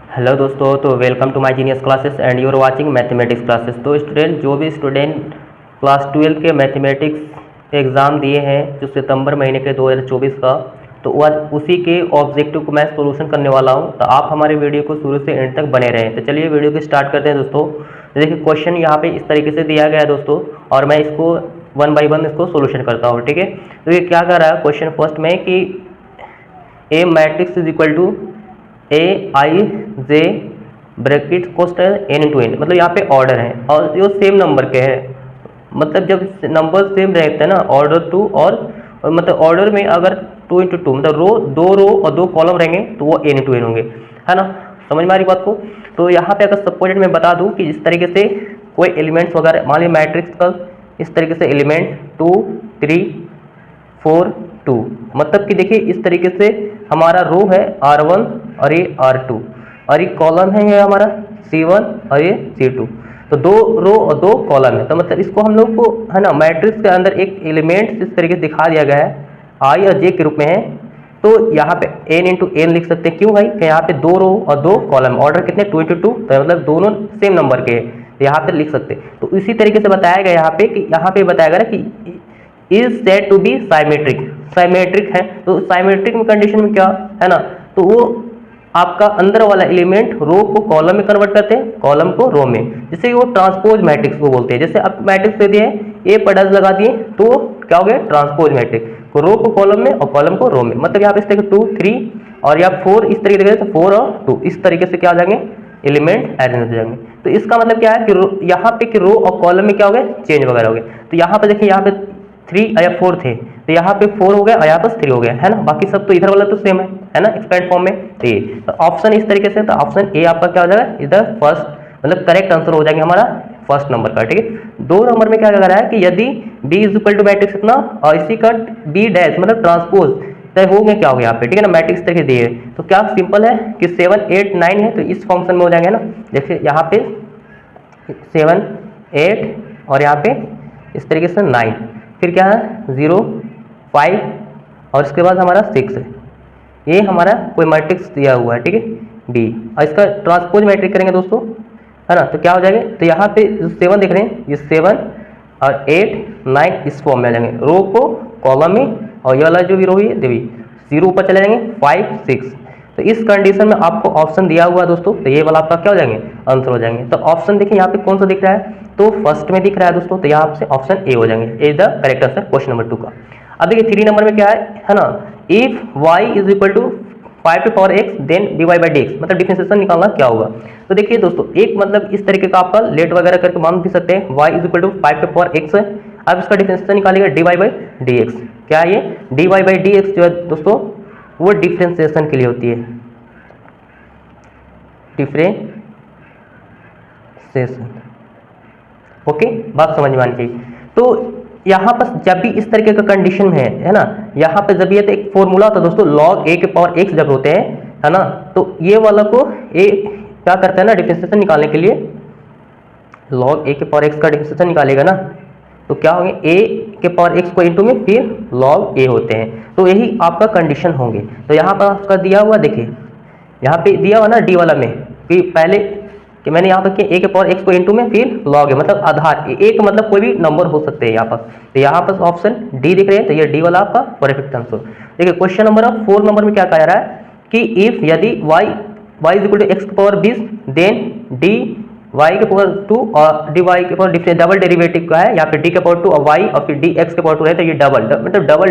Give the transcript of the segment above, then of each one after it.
Hello दोस्तों, तो welcome to my genius classes and you are watching mathematics classes. तो student, जो भी स्टूडेंट क्लास 12 के मैथमेटिक्स एग्ज़ाम दिए हैं जो सितंबर महीने के 2024 का, तो आज उसी के ऑब्जेक्टिव को मैं सोल्यूशन करने वाला हूं। तो आप हमारे वीडियो को शुरू से एंड तक बने रहें। तो चलिए वीडियो को स्टार्ट करते हैं दोस्तों। तो देखिए, क्वेश्चन यहाँ पे इस तरीके से दिया गया है दोस्तों, और मैं इसको वन बाई वन इसको सोल्यूशन करता हूँ। ठीक है, तो ये क्या कर रहा है क्वेश्चन फर्स्ट में कि A matrix is equal to A I J bracket closed है एन इंटू एन, मतलब यहाँ पे ऑर्डर है और जो सेम नंबर के हैं। मतलब जब नंबर सेम रहते हैं ना, ऑर्डर टू और मतलब ऑर्डर में अगर 2 इंटू टू मतलब दो रो और 2 कॉलम रहेंगे तो वो एन इंटू एन होंगे, है ना। समझ में आ रही बात को। तो यहाँ पे अगर सपोजेट मैं बता दूँ कि इस तरीके से कोई एलिमेंट्स वगैरह, मान लीजिए मैट्रिक्स का इस तरीके से एलिमेंट 2 3 4 2, मतलब कि देखिए इस तरीके से हमारा रो है R1 और ये R2 और ये कॉलम है ये हमारा C1 और ये C2। तो 2 रो और 2 कॉलम है, तो मतलब इसको हम लोग को, है ना, मैट्रिक्स के अंदर एक एलिमेंट इस तरीके से दिखा दिया गया है I और J के रूप में है। तो यहाँ पे n इंटू एन लिख सकते हैं। क्यों भाई? कि यहाँ पे 2 रो और 2 कॉलम, ऑर्डर कितने 2 इंटू टू, तो मतलब दोनों सेम नंबर के हैं, यहाँ पे लिख सकते हैं। तो इसी तरीके से बताया गया यहाँ पे कि यहाँ पे बताया गया कि is said to be symmetric, symmetric है। तो साइमेट्रिक में कंडीशन में क्या है ना, तो वो आपका अंदर वाला एलिमेंट रो को कॉलम में कन्वर्ट करते हैं, कॉलम को रो में, जिससे वो ट्रांसपोज मैट्रिक्स को बोलते हैं। जैसे अब मैट्रिक्स दे दिए ए पर डज लगा दिए तो क्या हो गया, ट्रांसपोज मैट्रिक्स, रो को कॉलम में और कॉलम को रो में। मतलब यहाँ पे इस तरीके 2 3 और या 4 इस तरीके से 4 और 2 इस तरीके से क्या हो जाएंगे, एलिमेंट अरेंज हो जाएंगे। तो इसका मतलब क्या है कि यहाँ पे कि रो और कॉलम में क्या हो गया, चेंज वगैरह हो गए। तो यहाँ पे देखिए, यहाँ पे 3 या 4 थे तो यहाँ पे 4 हो गया और यहाँ पर 3 हो गया, है ना। बाकी सब तो इधर वाला तो सेम है ना, एक्सपेंड फॉर्म में। तो ये तो ऑप्शन इस तरीके से, तो ऑप्शन ए आपका क्या हो जाएगा, इधर फर्स्ट, मतलब करेक्ट आंसर हो जाएंगे हमारा फर्स्ट नंबर का। ठीक है, 2 नंबर में क्या कर रहा है कि यदि B is equal to matrix इतना और इसी का बी डैश मतलब ट्रांसपोज, तो हो गया क्या हो गया यहाँ पे, ठीक है ना, मैट्रिक्स तरीके दिए। तो क्या सिंपल है कि 7 8 9 है तो इस फंक्शन में हो जाएंगे ना। देखिए यहाँ पे 7 8 और यहाँ पे इस तरीके से 9, फिर क्या है 0 5 और इसके बाद हमारा 6 है। ये हमारा कोई मैट्रिक्स दिया हुआ है, ठीक है, बी, और इसका ट्रांसपोज मैट्रिक्स करेंगे दोस्तों, है ना। तो क्या हो जाएगा, तो यहाँ पे 7 देख रहे हैं, ये 7 और 8 9 इस फॉर्म में आ जाएंगे, रो को कॉलम में, और ये वाला जो भी रो है देवी 0 ऊपर चले जाएंगे 5 6। तो इस कंडीशन में आपको ऑप्शन दिया हुआ है दोस्तों, तो ये वाला आपका क्या हो जाएंगे, आंसर हो जाएंगे। तो ऑप्शन देखिए यहाँ पे कौन सा दिख रहा है, तो फर्स्ट में दिख रहा है दोस्तों, तो यहाँ से ऑप्शन ए हो जाएंगे, A the correct answer question number 2 का। अब देखिए 3 नंबर में क्या है ना, if y is equal to 5 to power x then dy by dx, मतलब डिफरेंशिएशन निकालना क्या होगा। तो देखिए दोस्तों, एक मतलब इस तरीके का आपका लेट वगैरह करके मान भी सकते हैं, y is equal to 5 to power x है। अब इसका डिफरेंशिएशन निकालिएगा dy बाई dx। क्या है ये dy बाई dx जो है दोस्तों, वो डिफरेंशिएशन के लिए होती है, डिफरेंशिएशन। ओके, बात समझ में आनी चाहिए। तो यहाँ पर जब भी इस तरीके का कंडीशन है ना, यहाँ पे जब ये तो एक फॉर्मूला होता है दोस्तों, log a के पावर x जब होते हैं, है ना, तो ये वाला को a क्या करता है ना, डिफरेंशिएशन निकालने के लिए log a के पावर x का डिफरेंशिएशन निकालेगा ना, तो क्या होंगे a के पावर x को इंटू में फिर log a होते हैं। तो यही आपका कंडीशन होंगे। तो यहाँ पर आपका दिया हुआ, देखिए यहाँ पे दिया हुआ ना डी वाला में कि पहले कि मैंने यहाँ पर किया a के पावर x को इंटू में फिर log है, मतलब आधार एक, मतलब कोई भी नंबर हो सकते हैं यहाँ पर। तो यहाँ पर ऑप्शन डी दिख रहे हैं, तो ये डी वाला आपका परफेक्ट आंसर। देखिए क्वेश्चन नंबर 4 नंबर में क्या कह रहा है कि इफ यदि y is equal to x के पावर 20 देन डी y के पावर 2 और डी वाई के पावर डबल डेरिवेटिव का है, यहाँ पे d के पावर 2 और y और फिर डी एक्स के पावर 2 है, तो ये डबल मतलब double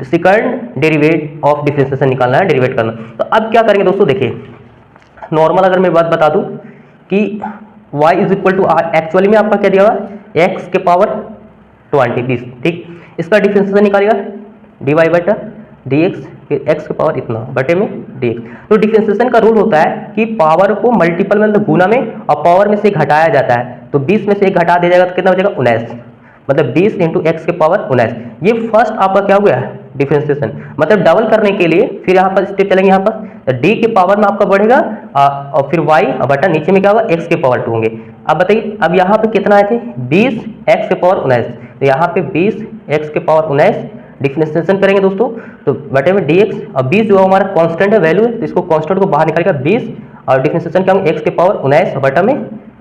second derivative of differentiation निकालना है, डेरिवेट करना। तो अब क्या करेंगे दोस्तों, देखिए नॉर्मल अगर मैं बात बता दूं कि y is equal to actually में आपका क्या दिया हुआ, x के पावर 20, ठीक, इसका डिफरेंशिएशन निकालेगा dy बटा dx, फिर x के पावर इतना बटे में dx। तो डिफरेंशिएशन का रूल होता है कि पावर को मल्टीपल में, मतलब गुना में, और पावर में से घटाया जाता है। तो 20 में से 1 घटा दिया जाएगा तो कितना हो जाएगा 19, मतलब 20 इंटू एक्स के पावर 19। ये फर्स्ट आपका क्या हो गया, डिफरेंशिएशन, मतलब डबल करने के लिए फिर यहाँ पर स्टेप चलेंगे, यहाँ पर तो डी के पावर में आपका बढ़ेगा और फिर y और बटा नीचे में क्या होगा, x के पावर 2 होंगे। अब बताइए, अब यहाँ पे कितना आए थे 20 x के पावर 19, तो यहाँ पे 20 x के पावर 19 डिफरेंशिएशन करेंगे दोस्तों, तो बटे में dx, और 20 जो हमारा कांस्टेंट है वैल्यू है, तो इसको कांस्टेंट को बाहर निकालेगा 20 और डिफरेंशिएशन क्या होंगे, एक्स के पावर 19 बटा में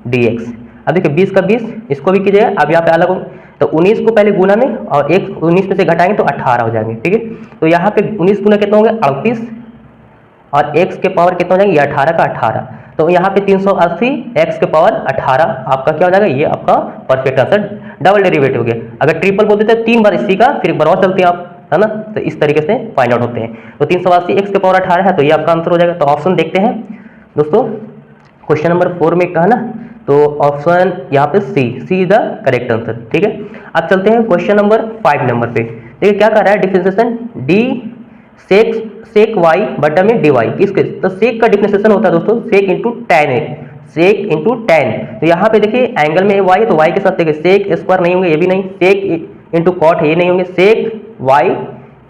dx। अब देखिए 20 का 20 इसको भी कीजिएगा, अब यहाँ पे अलग होगा तो 19 को पहले गुना में और एक 19 में से घटाएंगे तो 18 हो जाएंगे, ठीक है। तो यहाँ पे 19 गुना कितना होंगे 38 और x के पावर कितना हो जाएंगे, ये 18 का 18, तो यहाँ पे 380 x के पावर 18 आपका क्या हो जाएगा, ये आपका परफेक्ट आंसर डबल डेरिवेटिव हो गया। अगर ट्रिपल बोलते थे 3 बार इसी का, फिर एक बार और चलते हैं आप, है ना, तो इस तरीके से फाइंड आउट होते हैं। तो 380 x के पावर 18 है, तो ये आपका आंसर हो जाएगा। तो ऑप्शन देखते हैं दोस्तों, क्वेश्चन नंबर 4 में कहा ना, तो ऑप्शन यहाँ पे सी इज द करेक्ट आंसर, ठीक है। अब चलते हैं क्वेश्चन नंबर 5 नंबर पे। देखिए क्या कर रहा है, डिफरेंशिएशन डी सेक वाई बटा में डी वाई, किसके, तो सेक का डिफरेंशिएशन होता है दोस्तों सेक इंटू टेन है, सेक इंटू टेन। तो यहाँ पे देखिए एंगल में वाई है तो वाई के साथ देखिए सेक स्क्वायर नहीं होंगे, ये भी नहीं, सेक इंटू कॉट है ये नहीं होंगे, sec y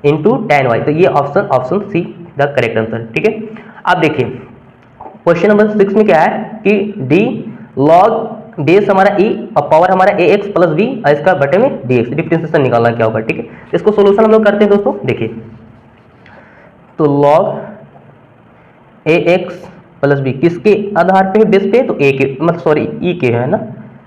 into tan y. तो ये option C the correct answer, ठीक है। अब देखिए क्वेश्चन नंबर 6 में क्या है कि डी लॉग बेस हमारा ई और पावर हमारा ए एक्स प्लस बी और इसका बटे में डी एक्स, डिफरेंशिएशन निकालना क्या होगा, ठीक है। इसको सोल्यूशन हम लोग करते हैं दोस्तों। देखिए तो लॉग ए एक्स प्लस बी किसके आधार पे है, बेस पे, तो ए के, मतलब सॉरी ई के है ना,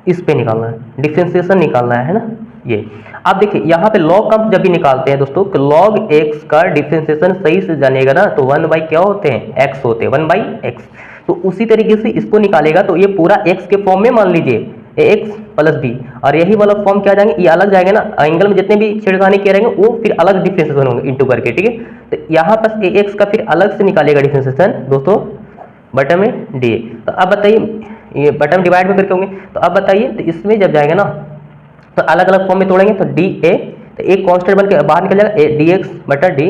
इस पे निकालना है, डिफरेंशिएशन निकालना है ना ये। आप देखिए यहाँ पे लॉग का जब भी निकालते हैं दोस्तों, तो लॉग एक्स का डिफरेंशिएशन सही से जानेगा ना, तो 1 बाई क्या होते हैं, एक्स होते हैं, 1 बाई एक्स। तो उसी तरीके से इसको निकालेगा तो ये पूरा x के फॉर्म में मान लीजिए ax प्लस बी, और यही वाला फॉर्म क्या जाएंगे, ये अलग जाएगा ना, एंगल में जितने भी छेड़खानी किए रहेंगे वो फिर अलग डिफरेंशिएशन होंगे इंटू करके, ठीक है। तो यहाँ पर ax का फिर अलग से निकालेगा डिफरेंशिएशन दोस्तों बटा में डी। तो अब बताइए ये बटा में डिवाइड में करके होंगे, तो अब बताइए तो इसमें जब जाएगा ना तो अलग अलग फॉर्म में तोड़ेंगे, तो डी ए, तो एक कॉन्स्टेंट बन के बाहर निकल जाएगा डी एक्स बटा डी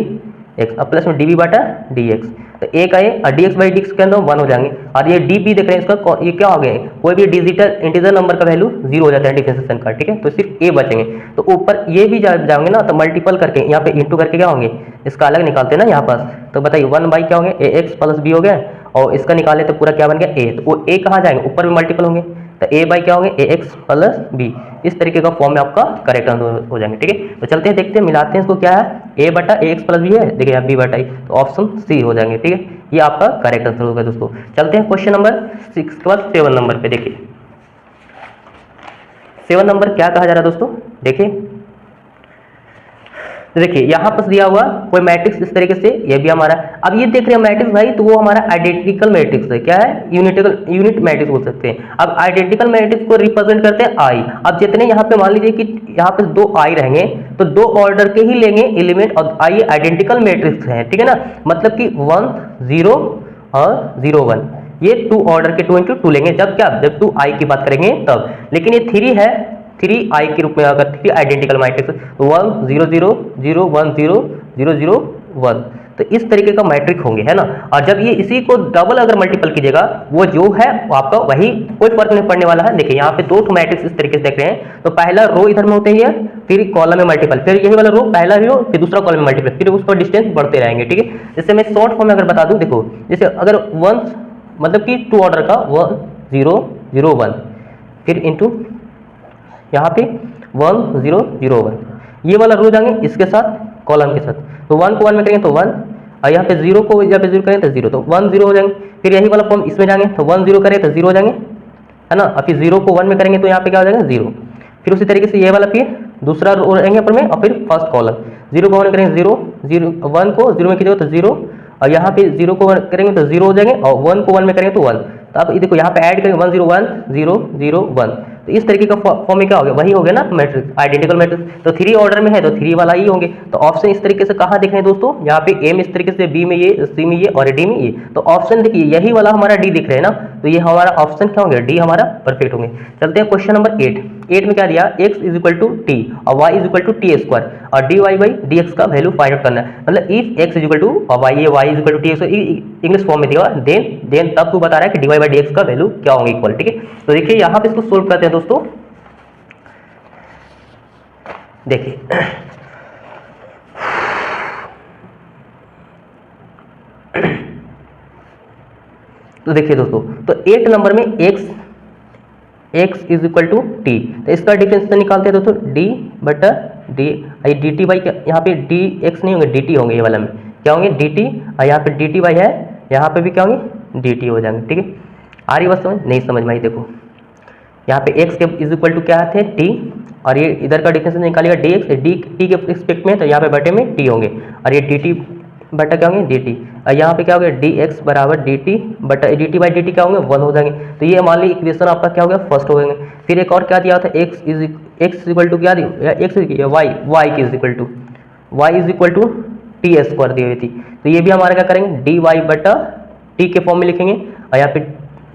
एक्स, अब प्लस में डी बी बटा डी एक्स, तो ए का ए और D x by D x के अंदर 1 हो जाएंगे। और ये डी बी देख रहे हैं इसका, ये क्या हो गया, कोई भी डिजिटल इंटीजर नंबर का वैल्यू 0 हो जाता है डिफरेंशिएशन का, ठीक है। तो सिर्फ ए बचेंगे, तो ऊपर ये भी जाएंगे ना, तो मल्टीपल करके यहाँ पे इंटू करके क्या होंगे, इसका अलग निकालते हैं ना यहाँ पास, तो बताइए 1 बाई क्या होंगे, ए एक्स प्लस बी हो गया, और इसका निकाले तो पूरा क्या बन गया ए, तो वो ए कहाँ जाएंगे, ऊपर में मल्टीपल होंगे, तो ए बाई क्या होंगे, ए एक्स प्लस बी। इस तरीके का फॉर्म में आपका करेक्ट आंसर हो जाएंगे, ठीक है। तो चलते हैं देखते हैं, मिलाते हैं इसको, क्या है ए बटा ए एक्स प्लस बी है, देखिए आप बी बटा ई, तो ऑप्शन सी हो जाएंगे, ठीक है। ये आपका करेक्ट आंसर होगा दोस्तों। चलते हैं क्वेश्चन नंबर 6 के बाद 7 नंबर पे। देखिए 7 नंबर क्या कहा जा रहा है दोस्तों, देखिए देखिए यहाँ पर दिया हुआ कोई मैट्रिक्स इस तरीके से, ये भी हमारा, अब ये देख रहे हैं मैट्रिक्स भाई, तो वो हमारा आइडेंटिकल मैट्रिक्स है, क्या है, यूनिट मैट्रिक्स बोल सकते हैं। अब आइडेंटिकल मैट्रिक्स को रिप्रेजेंट करते हैं आई। अब जितने यहाँ पे मान लीजिए कि यहाँ पे 2 आई रहेंगे, तो 2 ऑर्डर के ही लेंगे एलिमेंट, और आई आइडेंटिकल मैट्रिक्स है, ठीक है ना, मतलब कि 1 0 और 0 1, ये 2 ऑर्डर के 2 इंटू 2 लेंगे, जब क्या, जब 2 आई की बात करेंगे तब। लेकिन ये 3 है, 3 आई के रूप में अगर 3 आइडेंटिकल मैट्रिक्स 1 0 0 0 1 0 0 0 1, तो इस तरीके का मैट्रिक्स होंगे, है ना। और जब ये इसी को डबल अगर मल्टीपल कीजिएगा, वो जो है वो आपका वही, कोई फर्क नहीं पड़ने वाला है। देखिए यहाँ पे 2 मैट्रिक्स इस तरीके से देख रहे हैं, तो पहला रो इधर में होते हैं, फिर कॉलम में मल्टीपल, फिर यही वाला रो पहला रो, फिर दूसरा कॉलम में मल्टीपल, फिर उसका डिस्टेंस बढ़ते रहेंगे, ठीक है। जैसे मैं शॉर्ट फॉर्म में अगर बता दूं, देखो जैसे अगर 1 मतलब कि 2 ऑर्डर का 1 0 0 1, फिर इंटू यहाँ पे 1 0 0 1, ये वाला रो जाएंगे इसके साथ कॉलम के साथ, तो 1 को 1 में करेंगे तो 1, और यहाँ पे 0 को यहाँ पे 0 करेंगे तो 0, तो 1 0 हो जाएंगे। फिर यही वाला फॉर्म इसमें जाएंगे, तो 1 0 करें तो 0 हो जाएंगे, है ना। और फिर 0 को 1 में करेंगे तो यहाँ पे क्या हो जाएगा 0। फिर उसी तरीके से ये वाला फिर दूसरा रो रहेंगे ऊपर में, और फिर फर्स्ट कॉलम 0 को 1 करेंगे 0 0, 1 को 0 में कीजिएगा तो 0, और यहाँ पे 0 को 1 करेंगे तो 0 हो जाएंगे, और 1 को 1 में करेंगे तो 1। तो आप ये देखो यहाँ पे ऐड करेंगे 1 0 1 0 0 1, तो इस तरीके का फॉर्म में क्या हो गया, वही हो गया ना मैट्रिक्स, आइडेंटिकल मैट्रिक्स। तो 3 ऑर्डर में है तो 3 वाला ही होंगे। तो ऑप्शन इस तरीके से कहाँ दिख रहे हैं दोस्तों, यहाँ पे ए में इस तरीके से, बी में ये, सी में ये, और डी में ये। तो ऑप्शन देखिए यही वाला हमारा डी दिख रहे हैं ना, तो ये हमारा ऑप्शन क्या होंगे, डी हमारा परफेक्ट होंगे। चलते हैं क्वेश्चन नंबर 8 में क्या दिया, x is equal to T और y is equal to T square, और D Y by D X का वैल्यू फाइंड आउट करना है। मतलब if x is equal to और y is equal to T X, English form में दिया, then तब तू बता रहा है कि D Y by D X का वैल्यू क्या होंगे इक्वल, ठीक है। तो देखिए यहाँ पे इसको सोल्व करते हैं दोस्तों। देखिए तो देखिए दोस्तों, तो 8 नंबर में x is equal to t, तो इसका डिफरेंस निकालते हैं दोस्तों, डी बटा d i d t by, यहाँ पे डी एक्स नहीं होंगे डी टी होंगे, ये वाला में क्या होंगे डी टी, और यहाँ पे डी टी बाई है, यहाँ पे भी क्या होंगे dt हो जाएंगे। ठीक है, आ रही बात समझ? नहीं समझ भाई? देखो यहाँ पे x के इज इक्वल टू क्या थे t, और ये इधर का डिफरेंस निकालेगा dx, डी टी के रिस्पेक्ट में, तो यहाँ पे बटे में t होंगे, और ये dt बटा क्या होंगे dt, और यहाँ पे क्या हो गया dx बराबर dt बटा dt बाई dt क्या होंगे 1 हो जाएंगे। तो ये मान ली इक्वेशन आपका क्या हो गया फर्स्ट हो गएंगे। फिर एक और क्या दिया था x इज इक्वल टू क्या दिया, x y is equal to T square दी हुई थी, तो ये भी हमारा क्या करेंगे dy बटा t के फॉर्म में लिखेंगे, और यहाँ पे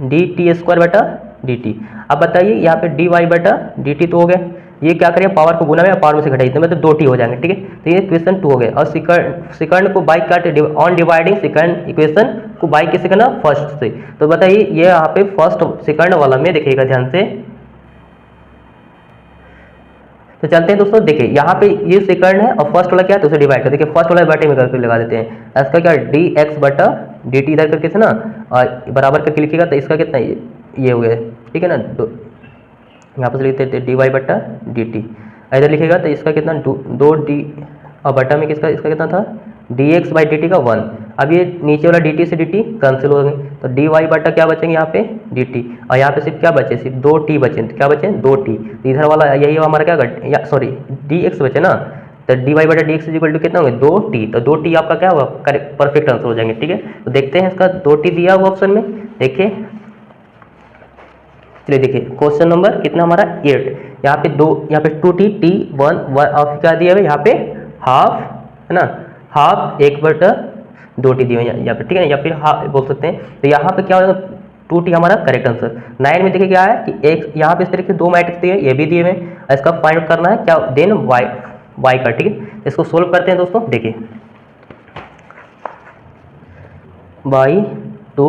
dt स्क्वायर बटा dt। अब बताइए यहाँ पे dy बटा dt तो हो गया, ये क्या करेंगे पावर को गुना में पावर में से घटाइए, मतलब 2t हो जाएंगे। ठीक है, तो ये इक्वेशन 2 हो गया, और सेकंड को बाई काटे ऑन डिवाइडिंग सेकंड इक्वेशन को बाई किसे करना फर्स्ट से। तो बताइए ये यहाँ पे फर्स्ट सेकंड वाला में देखिएगा ध्यान से, तो चलते हैं दोस्तों। देखिए यहाँ पे ये सेकंड है और फर्स्ट वाला क्या है तो उसे डिवाइड कर, देखिए फर्स्ट वाला बटे में करके लगा देते हैं, इसका क्या dx बटा dt इधर करके से ना और बराबर करके लिखिएगा, तो इसका कितना ये हो गया। ठीक है ना, यहाँ पर लिखते हैं dy बटा dt, इधर लिखिएगा तो इसका कितना 2d, और बटा में किसका इसका कितना था dx बाई dt का 1। अब ये नीचे वाला dt से dt कैंसिल हो गए, तो dy बटा क्या बचेंगे यहाँ पे dt, और यहाँ पे सिर्फ क्या बचे सिर्फ 2t बचे, तो क्या बचे 2t, तो इधर वाला यही हमारा क्या सॉरी dx बचे ना, तो dy बटा dx इज इक्वल टू कितना होंगे 2t, तो 2t आपका क्या होगा परफेक्ट आंसर हो जाएंगे। ठीक है, तो देखते हैं इसका 2t दिया हुआ ऑप्शन में, देखिए चलिए देखिए क्वेश्चन नंबर कितना हमारा 8, यहाँ पे 2t t 1 और क्या दिया है यहाँ पे हाफ है ना, हाफ 1/2t दिए हैं यहाँ पे। ठीक है ना, या फिर हाफ बोल सकते हैं, तो यहाँ पे क्या होगा 2t हमारा करेक्ट आंसर। 9 में देखिए क्या है कि एक यहाँ पे इस तरीके से 2 मैट्रिक्स दिए ये भी दिए हुए, इसका फाइंड आउट करना है क्या देन y का। ठीक है, इसको सोल्व करते हैं दोस्तों, देखिए y2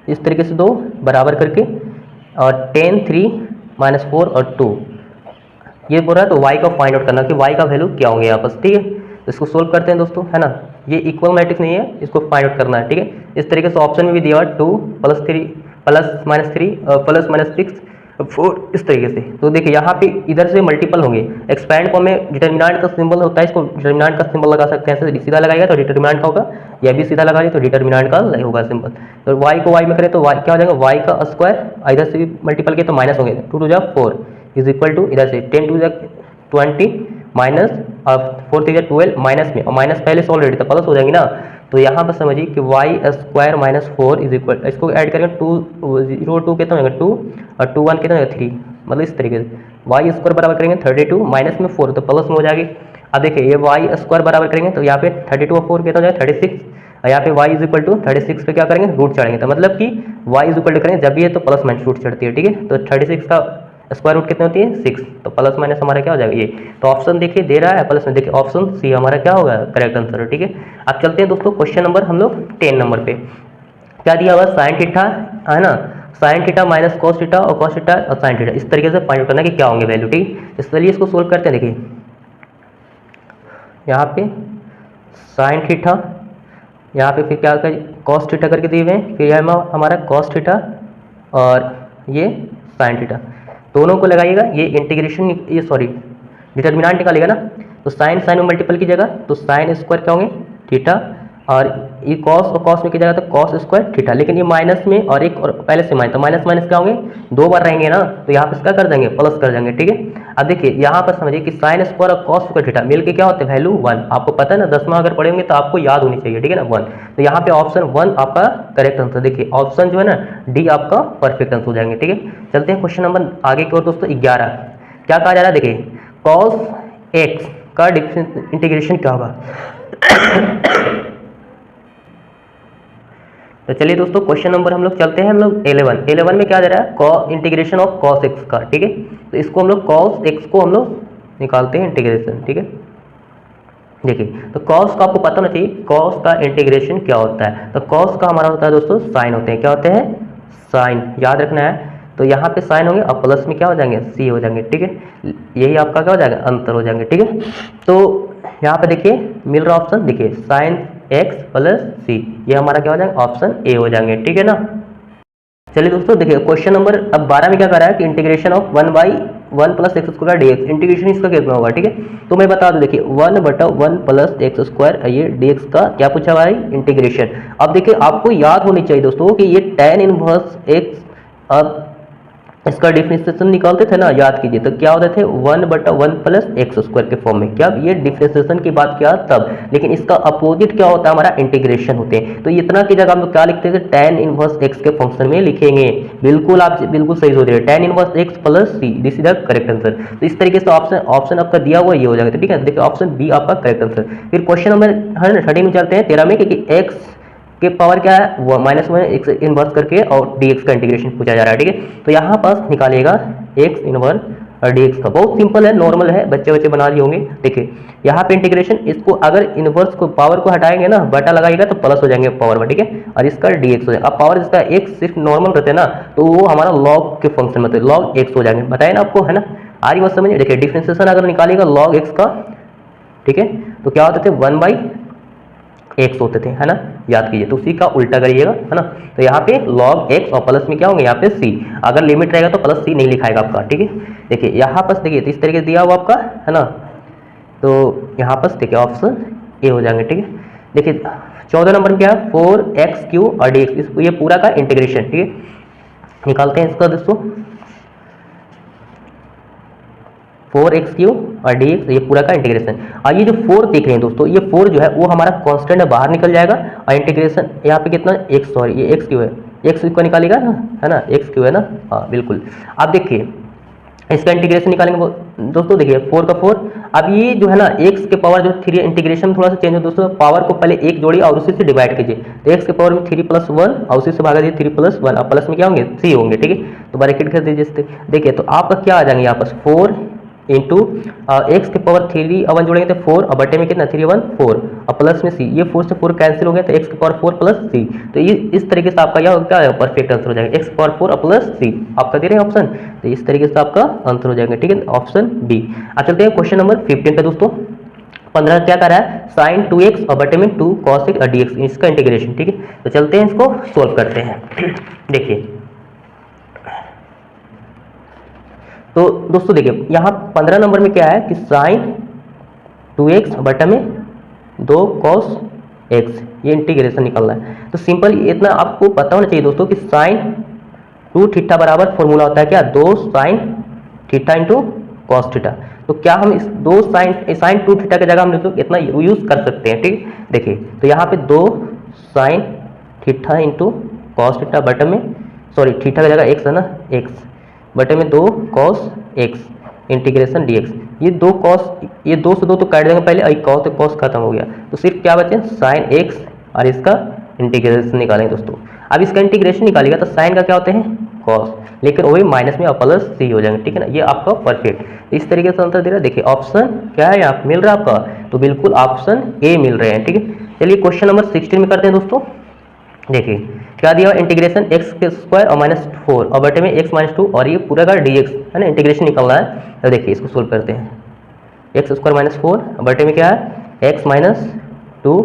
इस तरीके से 2 बराबर करके, और 10 3 -4 और 2 ये बोल रहा है, तो y का फाइंड आउट करना कि y का वैल्यू क्या होंगे आपस। ठीक है, इसको सोल्व करते हैं दोस्तों, है ना, ये इक्वल मैट्रिक्स नहीं है, इसको फाइंड आउट करना है। ठीक है, इस तरीके से ऑप्शन में भी दिया 2 + 3 +- 6 4 इस तरीके से। तो देखिए यहाँ पे इधर से मल्टीपल होंगे, एक्सपैंड फॉर्म में डिटर्मिनेंट का सिंबल होता है, इसको डिटर्मिनेंट का सिंबल लगा सकते हैं, ऐसे सीधा लगाएगा तो डिटर्मिनेंट का होगा, या भी सीधा लगाइए तो डिटर्मिनेंट का होगा सिंबल। तो y को y में करें तो y क्या हो जाएगा y का स्क्वायर, इधर से भी मल्टीपल किया तो माइनस होंगे, 2 × 4 इज इक्वल टू इधर से 10 × 20 माइनस और 4 × 12 माइनस में, और माइनस पहले से ऑलरेडी था प्लस हो जाएंगे ना, तो यहाँ पर समझिए कि y² - 4 इज इक्वल, इसको ऐड करेंगे 2 0 2 कितना होगा 2 और 2 1 कितना होगा 3, मतलब इस तरीके से y² बराबर करेंगे 32 माइनस में 4 तो प्लस में हो जाएगी। अब देखिए ये y² बराबर करेंगे तो यहाँ पे 32 और 4 कितना हो जाएगा 36, और यहाँ पे y इज इक्वल टू 36 पे क्या करेंगे रूट चढ़ेंगे, तो मतलब कि y इज इक्वल टू करेंगे जब भी है तो प्लस माइनस रूट चढ़ती है। ठीक है, तो 36 का स्क्वायर रूट कितनी होती है 6, तो प्लस माइनस हमारा क्या हो जाएगा ये, तो ऑप्शन देखिए दे रहा है प्लस में, देखिए ऑप्शन सी हमारा क्या होगा करेक्ट आंसर। ठीक है, अब चलते हैं दोस्तों क्वेश्चन नंबर हम लोग 10 नंबर पे, क्या दिया हुआ साइन थीटा है ना, sine theta minus cos theta और कॉस थीटा और साइन थीटा, इस तरीके से फाइंड करना कि क्या होंगे वैल्यू। ठीक, इसलिए इसको सोल्व करते हैं। देखिए यहाँ पे साइन थीटा, यहाँ पे फिर क्या कर कॉस थीटा करके दिए हुए हैं, फिर यह हमारा कॉस थीटा और ये साइन थीटा, दोनों को लगाइएगा, ये इंटीग्रेशन ये सॉरी डिटर्मिनेंट निकालेगा ना, तो साइन साइन में मल्टीपल की जगह तो साइन स्क्वायर क्या होंगे थीटा, और ये कॉस और कॉस में की जगह तो कॉस स्क्वायर थीटा, लेकिन ये माइनस में और एक और पहले से माइनस, तो माइनस माइनस क्या होंगे 2 बार रहेंगे ना, तो यहाँ पे इसका कर देंगे प्लस कर देंगे। ठीक है, अब देखिए यहाँ पर समझिए कि साइन स्क्वायर और कॉस स्क्वायर थीटा मिलके क्या होते हैं वैल्यू 1, आपको पता है ना 10वां अगर पढ़ेंगे तो आपको याद होनी चाहिए। ठीक है ना 1, तो यहाँ पे ऑप्शन 1 आपका करेक्ट आंसर, देखिए ऑप्शन जो है ना डी आपका परफेक्ट आंसर हो जाएंगे। ठीक है, चलते हैं क्वेश्चन नंबर आगे की ओर दोस्तों 11, क्या कहा जा रहा है, देखिए कॉस x का इंटीग्रेशन क्या होगा। तो चलिए दोस्तों क्वेश्चन नंबर हम लोग चलते हैं हम लोग 11 में क्या जा रहा है इंटीग्रेशन ऑफ कॉस x का। ठीक है, तो इसको हम लोग कॉस x को हम लोग निकालते हैं इंटीग्रेशन। ठीक है, देखिए तो कॉस का आपको पता होना चाहिए कॉस का इंटीग्रेशन क्या होता है, तो कॉस का हमारा होता है दोस्तों साइन होते हैं, क्या होते हैं साइन, याद रखना है, तो यहाँ पे साइन होंगे और प्लस में क्या हो जाएंगे सी हो जाएंगे। ठीक है, यही आपका क्या हो जाएगा अंतर हो जाएंगे। ठीक है, तो यहाँ पे देखिए मिल रहा ऑप्शन, देखिए साइन x प्लस सी, ये हमारा क्या हो जाएगा ऑप्शन ए हो जाएंगे। ठीक है ना, चलिए दोस्तों देखिए क्वेश्चन नंबर अब 12 में क्या कर रहा है कि integration of 1 by 1 plus x square D x, integration इसका कितना होगा, ठीक है। तो मैं बता दूं, देखिए 1/1 प्लस एक्स स्क्वायर ये डी एक्स का क्या पूछा हुआ है, इंटीग्रेशन। अब देखिए आपको याद होनी चाहिए दोस्तों कि ये tan इनवर्स एक्स, अब इसका डिफरेंशिएशन निकालते थे ना, याद कीजिए, तो क्या होते थे 1/1 प्लस एक्स स्क्वायर के फॉर्म में, क्या ये डिफरेंशिएशन की बात किया तब। लेकिन इसका अपोजिट क्या होता है, हमारा इंटीग्रेशन होते हैं। तो इतना की जगह हम लोग क्या लिखते थे, tan इनवर्स एक्स के फंक्शन में लिखेंगे। बिल्कुल आप बिल्कुल सही सोच रहे हैं, tan inverse x plus c, this is the correct answer. तो इस तरीके से ऑप्शन आपका दिया हुआ ये हो जाएगा, ठीक है। देखिए ऑप्शन बी आपका करेक्ट आंसर। फिर क्वेश्चन नंबर 13 में चलते हैं, 13 में, क्योंकि एक्स के पावर क्या है, -1 एक्स इनवर्स करके और dx का इंटीग्रेशन पूछा जा रहा है, ठीक है। तो यहाँ पास निकालिएगा एक्स इनवर्स और dx का, बहुत सिंपल है, नॉर्मल है, बच्चे बना लिए होंगे। देखिए यहाँ पे इंटीग्रेशन, इसको अगर इनवर्स को पावर को हटाएंगे ना, बटा लगाएगा तो प्लस हो जाएंगे पावर में, ठीक है, और इसका dx हो जाएगा। अब पावर इसका x सिर्फ नॉर्मल रहते हैं ना, तो वो हमारा लॉग के फंक्शन में लॉग x हो जाएंगे, बताए ना आपको, है ना। आ रही बात समझिए। देखिए डिफरेंशिएशन अगर निकालिएगा लॉग x का, ठीक है, तो क्या होते थे 1/x होते थे, है ना, याद कीजिए। तो उसी का उल्टा करिएगा, है ना। तो यहाँ पे log x और प्लस में क्या होंगे, यहाँ पे c, अगर लिमिट रहेगा तो प्लस c नहीं लिखाएगा आपका, ठीक है। देखिए यहाँ पर देखिए इस तरीके से दिया हुआ आपका, है ना। तो यहाँ पर देखिए ऑप्शन ए हो जाएंगे, ठीक है। देखिए 14 नंबर में क्या है, 4x³ और dx, ये पूरा का इंटीग्रेशन, ठीक है। निकालते हैं इसका दोस्तों, 4x³ और dx, ये पूरा का इंटीग्रेशन। और ये जो 4 देख रहे हैं दोस्तों, ये 4 जो है वो हमारा कांस्टेंट है, बाहर निकल जाएगा, और इंटीग्रेशन यहाँ पे कितना x, सॉरी ये x³ है, x को निकालेगा ना, है ना, x³ है ना, हाँ बिल्कुल। अब देखिए इसका इंटीग्रेशन निकालेंगे दोस्तों, देखिए 4 का 4, अब ये जो है ना x के पावर जो 3, इंटीग्रेशन थोड़ा सा चेंज हो दोस्तों, पावर को पहले 1 जोड़िए और उसी से डिवाइड कीजिए, तो x के पावर में 3 + 1 और उसी से भागा दीजिए 3 + 1, अब प्लस में क्या होंगे 3 होंगे, ठीक है। तो ब्रैकेट कर दीजिए। देखिए तो आपका क्या आ जाएंगे यहाँ पर 4 इंटू एक्स के पावर 3 और 1 जोड़ेंगे तो 4, और बटे में कितना 3 1 4, और प्लस में सी, ये 4 से 4 कैंसिल हो गया, तो एक्स के पावर 4 प्लस सी। तो ये इस तरीके से आपका यह क्या है, परफेक्ट आंसर हो जाएगा, एक्स के पावर 4 और प्लस सी, आपका दे रहे हैं ऑप्शन। तो इस तरीके से आपका आंसर हो जाएगा, ठीक है, ऑप्शन बी। अब चलते हैं क्वेश्चन नंबर 15 पे दोस्तों। 15 क्या कर रहा है, साइन 2x और बटे में 2 cos x और dx, इसका इंटीग्रेशन, ठीक है। तो चलते हैं इसको सोल्व करते हैं। देखिए तो दोस्तों देखिए यहाँ 15 नंबर में क्या है कि साइन 2x बटा में 2 cos x, ये इंटीग्रेशन निकलना है। तो सिंपल इतना आपको पता होना चाहिए दोस्तों कि साइन 2 थीटा बराबर फॉर्मूला होता है क्या, 2 sine theta into cos theta. तो क्या हम इस 2 साइन 2 थीटा की जगह हम लोग इतना यूज कर सकते हैं, ठीक। देखिए तो यहाँ पे 2 sine theta into cos theta बटे में, सॉरी थीटा की जगह x है ना, x बटे में 2 cos x इंटीग्रेशन dx, ये 2 cos, ये 2 से 2 तो काट देंगे पहले, एक cos, तो cos खत्म हो गया, तो सिर्फ क्या बचे sin x, और इसका इंटीग्रेशन निकालेंगे दोस्तों। अब इसका इंटीग्रेशन निकालेगा तो sin का क्या होते हैं cos, लेकिन वही माइनस में प्लस c हो जाएंगे, ठीक है ना, ये आपका परफेक्ट। इस तरीके से आंसर दे रहा है। देखिए ऑप्शन क्या है यहाँ मिल रहा है आपका, तो बिल्कुल ऑप्शन ए मिल रहे हैं, ठीक है। चलिए क्वेश्चन नंबर 16 में करते हैं दोस्तों। देखिए क्या दिया, इंटीग्रेशन एक्स के स्क्वायर और -4 और बटे में x - 2, और ये पूरा का dx है ना, इंटीग्रेशन निकलना है। तो देखिए इसको सोल्व करते हैं, x स्क्वायर -4 और बटे में क्या है x - 2,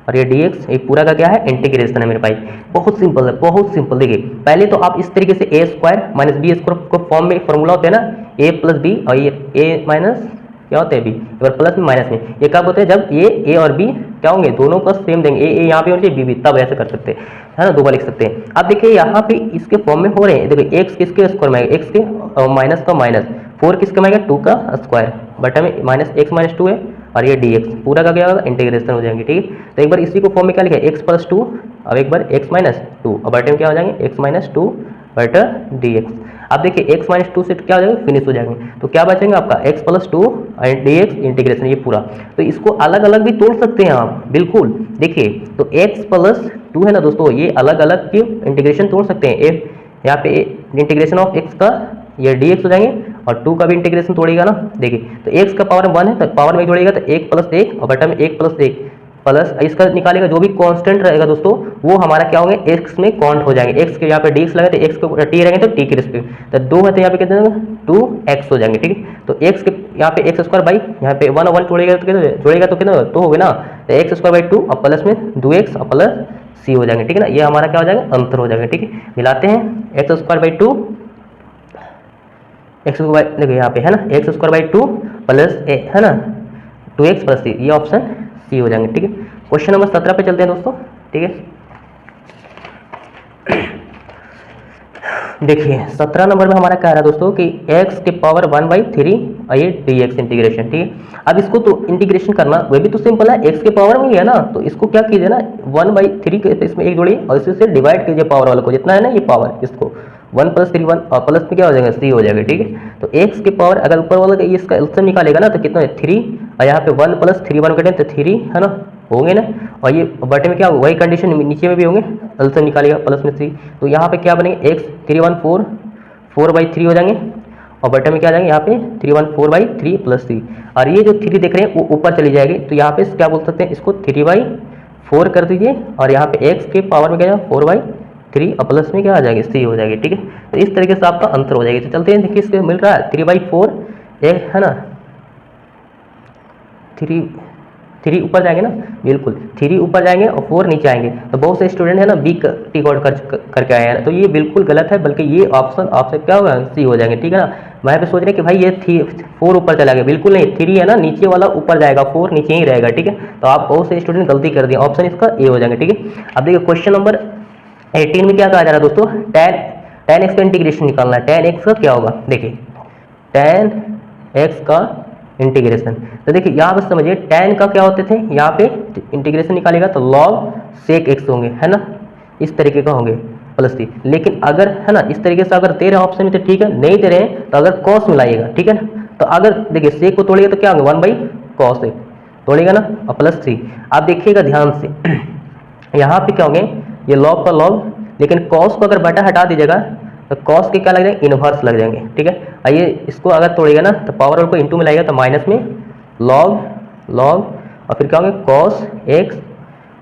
और ये dx, ये पूरा का क्या है इंटीग्रेशन है मेरे भाई। बहुत सिंपल है, बहुत सिंपल। देखिए पहले तो आप इस तरीके से a square minus b square को फॉर्म में फॉर्मूला होते हैं ना, a + b, और ये a माइनस क्या होते हैं b, और प्लस में माइनस में, ये कब होते हैं जब a और b क्या होंगे, दोनों का सेम देंगे, a यहाँ पे होंगे b, तब ऐसे कर सकते हैं, है ना, दो बार लिख सकते हैं। अब देखिए यहाँ पे इसके फॉर्म में हो रहे हैं, देखिए x किसके स्क्वायर में आएगा, x के माइनस का माइनस, 4 किसके में आएगा 2 का स्क्वायर, बटा में -x - 2 है, और ये dx पूरा का क्या होगा इंटीग्रेशन हो जाएंगे, ठीक है। तो एक बार इसी को फॉर्म में क्या लिखा है x + 2, अब एक बार x - 2, और बटे में क्या हो जाएंगे x - 2 बटा dx। अब देखिए x - 2 से क्या हो जाएगा, फिनिश हो जाएंगे, तो क्या बचेंगे आपका x + 2 और dx इंटीग्रेशन, ये पूरा। तो इसको अलग अलग भी तोड़ सकते हैं आप, बिल्कुल। देखिए तो x + 2 है ना दोस्तों, ये अलग अलग की इंटीग्रेशन तोड़ सकते हैं। यहाँ पे इंटीग्रेशन ऑफ x का ये dx हो जाएंगे, और 2 का भी इंटीग्रेशन तोड़ेगा ना। देखिए तो x का पावर 1 है, तो पावर में जोड़ेगा तो 1 + 1, और बटा में 1 + 1 प्लस इसका निकालेगा, जो भी कांस्टेंट रहेगा दोस्तों वो हमारा क्या होंगे x में काउंट हो जाएंगे। x के यहाँ पे dx लगे तो x को t रहेंगे तो t के रिस्पेक्ट, तो 2 है तो यहाँ पे कितने 2x हो जाएंगे, ठीक है। तो x के यहाँ पे x स्क्वायर बाई यहाँ पे 1 और 1 जोड़ेगा तो कितना तो हो गया ना, तो x स्क्वायर बाई 2 और प्लस में 2x और प्लस c हो जाएंगे, ठीक है ना। ये हमारा क्या हो जाएगा आंसर हो जाएगा, ठीक है। मिलाते हैं x square by 2 x square देखिए यहाँ पे है ना एक्स स्क्वायर बाई 2 प्लस ए है ना 2x प्लस सी, ये ऑप्शन सी हो जाएंगे। ठीक है, क्वेश्चन नंबर 17 पे चलते हैं दोस्तों। ठीक है, देखिए 17 नंबर में हमारा क्या रहा दोस्तों कि x के पावर 1/3 और ये dx इंटीग्रेशन। ठीक है, अब इसको तो इंटीग्रेशन करना वह भी तो सिंपल है, x के पावर में ही है ना, तो इसको क्या कीजिए ना 1/3 के इसमें एक जोड़िए और इसी से डिवाइड कीजिए पावर वाले को, जितना है ना ये पावर, इसको 1 + 3 1 और प्लस में क्या हो जाएगा c हो जाएगा। ठीक है, तो x के पावर अगर ऊपर वाला का इसका एलसीएम निकालेगा ना तो कितना है 3 और यहाँ पे 1 + 3 1 करें तो 3 है ना होंगे ना, और ये बटे में क्या वही कंडीशन नीचे में भी होंगे, एलसीएम निकालेगा प्लस में 3, तो यहाँ पे क्या बनेंगे x 3 1 4 4/3 हो जाएंगे और बटे में क्या आ जाएंगे यहाँ पे 3 1 4/3 प्लस 3, और ये जो 3 देख रहे हैं वो ऊपर चली जाएगी, तो यहाँ पे क्या बोल सकते हैं इसको 3/4 कर दीजिए और यहाँ पे x के पावर में क्या जाएगा 4/3 और प्लस में क्या आ जाएगी c हो जाएगी। ठीक है, तो इस तरीके से आपका आंसर हो जाएगी। तो चलते हैं, देखिए इसके मिल रहा है 3/4 है ना 3 ऊपर जाएंगे ना, बिल्कुल 3 ऊपर जाएंगे और 4 नीचे आएंगे, तो बहुत से स्टूडेंट है ना बी टिक आउट करके आए हैं, तो ये बिल्कुल गलत है, बल्कि ये ऑप्शन आपसे क्या होगा सी हो जाएंगे। ठीक है ना, मैं भी सोच रहे कि भाई ये 4 ऊपर चला गया, बिल्कुल नहीं, 3 है ना नीचे वाला ऊपर जाएगा, 4 नीचे ही रहेगा। ठीक है, तो आप बहुत से स्टूडेंट गलती कर दिए, ऑप्शन इसका ए हो जाएंगे। ठीक है, अब देखिए क्वेश्चन नंबर 18 में क्या कहा जा रहा है दोस्तों, tan x का इंटीग्रेशन निकालना है। tan x का क्या होगा, देखिए tan x का इंटीग्रेशन, तो देखिए यहाँ पर समझिए tan का क्या होते थे, यहाँ पे इंटीग्रेशन निकालेगा तो log sec x होंगे, है ना, इस तरीके का होंगे प्लस सी, लेकिन अगर है ना इस तरीके से अगर दे रहे ऑप्शन में तो ठीक है, नहीं दे रहे हैं तो अगर cos मिलाइएगा। ठीक है ना, तो अगर देखिए sec को तोड़िएगा तो क्या होंगे 1/cos तोड़ेगा ना और प्लस 3, आप देखिएगा ध्यान से यहाँ पे क्या होंगे ये log का log, लेकिन cos को अगर बटा हटा दीजिएगा तो cos के क्या लग जाएंगे इनवर्स लग जाएंगे। ठीक है, आइए इसको अगर तोड़ेगा ना तो पावर वाले को इंटू में लाएगा तो माइनस में log और फिर क्या होंगे cos x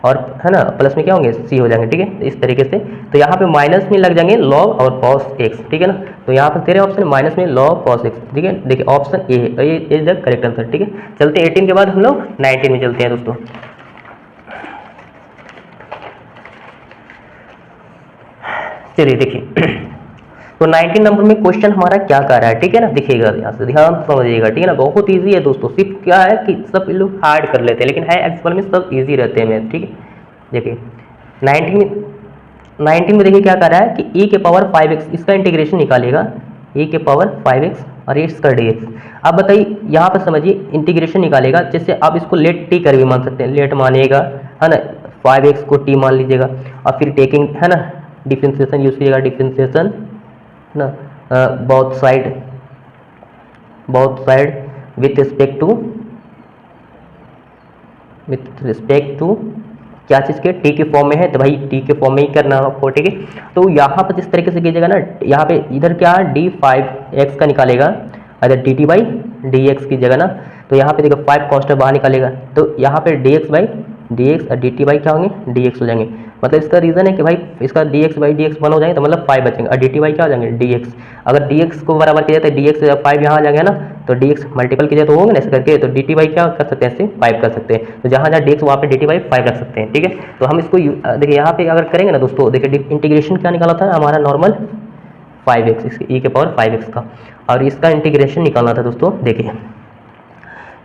और है ना प्लस में क्या होंगे c हो जाएंगे। ठीक है, तो इस तरीके से तो यहाँ पे माइनस में लग जाएंगे log और cos x। ठीक है ना, तो यहाँ पर तेरे ऑप्शन माइनस में log cos x। ठीक है, देखिए ऑप्शन ए है, ये इज द करेक्ट आंसर। ठीक है, चलते हैं 18 के बाद हम लोग 19 में चलते हैं दोस्तों। चलिए देखिए तो 19 नंबर में क्वेश्चन हमारा क्या कर रहा है। ठीक है ना, देखिएगा यहाँ से ध्यान समझिएगा। ठीक है ना, बहुत इजी है दोस्तों, सिर्फ क्या है कि सब लोग हार्ड कर लेते हैं, लेकिन है एक्चुअल में सब इजी रहते हैं मैथ। ठीक है, देखिए 19 में देखिए क्या कर रहा है कि e के पावर 5x इसका इंटीग्रेशन निकालिएगा, e के पावर 5x और इसका dx। अब बताइए यहाँ पर समझिए इंटीग्रेशन निकालेगा, जैसे आप इसको लेट टी कर भी मान सकते हैं, लेट मानिएगा है ना, 5x को t मान लीजिएगा और फिर टेकिंग है ना डिफ्रेंशिएशन यूज कीजिएगा, डिफ्रेंशिएशन ना both side with respect to क्या चीज़ के टी के फॉर्म में है, तो भाई टी के फॉर्म में ही करना है आपको। ठीक है, तो यहाँ पर जिस तरीके से कीजिएगा ना, यहाँ पे इधर क्या d5x का निकालेगा, अगर dt/dx की जगह ना, तो यहाँ पे देखो 5 कांस्टेंट बाहर निकालेगा, तो यहाँ पे dx/dx और dt क्या होंगे dx हो जाएंगे। मतलब इसका रीजन है कि भाई इसका dx/dx 1 हो जाएंगे, तो मतलब 5 बचेंगे और dt क्या हो जाएंगे dx। अगर dx को बराबर किया जाए तो dx से 5 यहाँ आ जाएगा ना, तो dx मल्टीपल किया तो होगा ना ऐसे करके, तो dt क्या कर सकते हैं, ऐसे 5 कर सकते हैं, तो जहाँ जहाँ dx वहाँ पे dt/5 रख सकते हैं। ठीक है, तो हम इसको देखिए यहाँ पे अगर करेंगे ना दोस्तों, देखिए इंटीग्रेशन क्या निकाला था हमारा नॉर्मल 5x, इसके e के पावर 5x का, और इसका इंटीग्रेशन निकालना था दोस्तों। देखिए